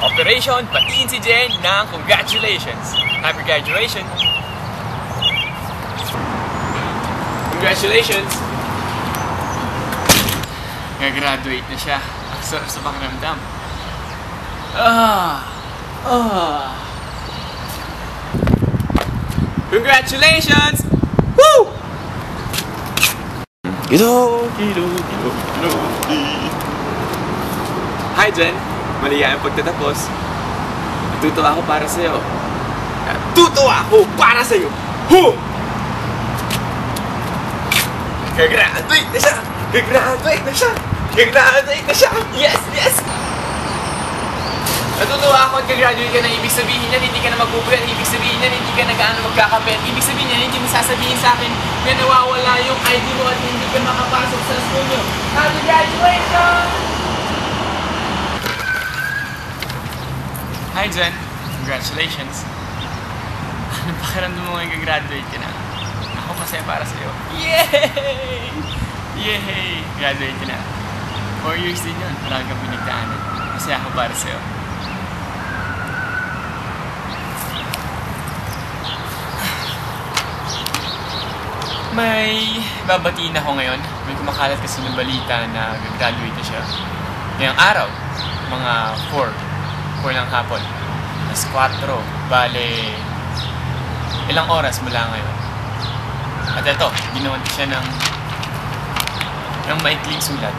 Operation Batiin si Jen ng congratulations! Happy graduation! Congratulations! Gagraduate na siya. Ang sarap sa pakiramdam. Congratulations! Woo! Hi Jen! Maligayang pagtatapos. Natutuwa ako para sa'yo. Natutuwa ako para sa'yo! Ho! Gagraduate na siya! Gagraduate na siya! Gagraduate na siya! Yes! Yes! Natutuwa ako at gagraduate ka na. Ibig sabihin niyan, hindi ka na magbubulan. Ibig sabihin niyan, hindi ka na gaano magkakapit. Ibig sabihin niyan, hindi mo sasabihin sa akin na nawawala yung ID mo at hindi ka makapasok sa school nyo. Happy graduation! Hi Jen! Congratulations! Anong pakiramdam mo ngayon gagraduate ka na? Ako masaya para sa'yo. Yay! Yay! Graduate ka na. 4 years din yun. Marami kang pinagdaanan. Masaya ako para sa'yo. May babatiin ako ngayon. May kumakalat kasi ng balita na gagraduate na siya. Ngayong araw, mga 4 ng hapon. Mas 4, bale, ilang oras mula ngayon. At ito, ginawan ko siya ng maikling sulat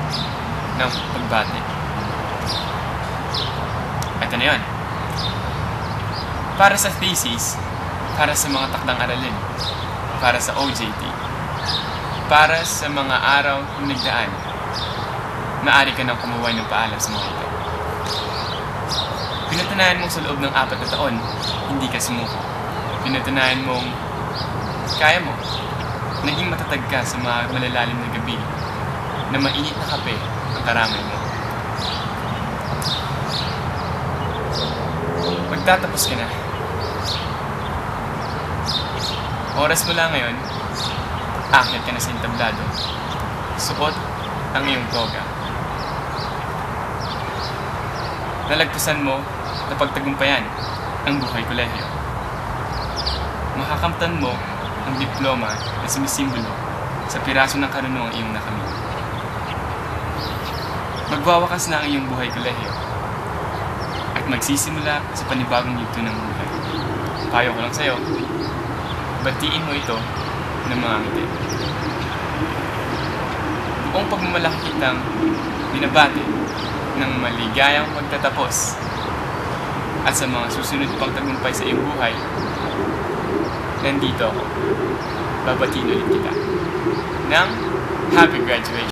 ng pagbati. Ito na yun. Para sa thesis, para sa mga takdang aralin, para sa OJT, para sa mga araw na nagdaan, maaari ka nang kumuha ng paalam sa mga ito. Pinatunayan mong sa loob ng 4 na taon, hindi ka sumuko. Pinatunayan mong kaya mo. Naging matatag ka sa mga malalalim na gabi na mainit na kape ang karamay mo. Magtatapos ka na. Oras mo lang ngayon, akyat ka na sa entablado. Suot ang iyong toga. Nalagpasan mo na pagtagumpayan ang buhay kolehiyo. Makakamtan mo ang diploma na sumisimbolo sa piraso ng karunungang iyong nakamit. Magwawakas na ang iyong buhay kolehiyo at magsisimula sa panibagong yugto ng buhay. Payo ko lang sa'yo, batiin mo ito ng mga ngiti. Buong pagmamalaki kitang binabati ng maligayang pagtatapos at sa mga susunod pang tagumpay sa iyong buhay, nandito ako. Babatiin ulit kita ng happy graduation.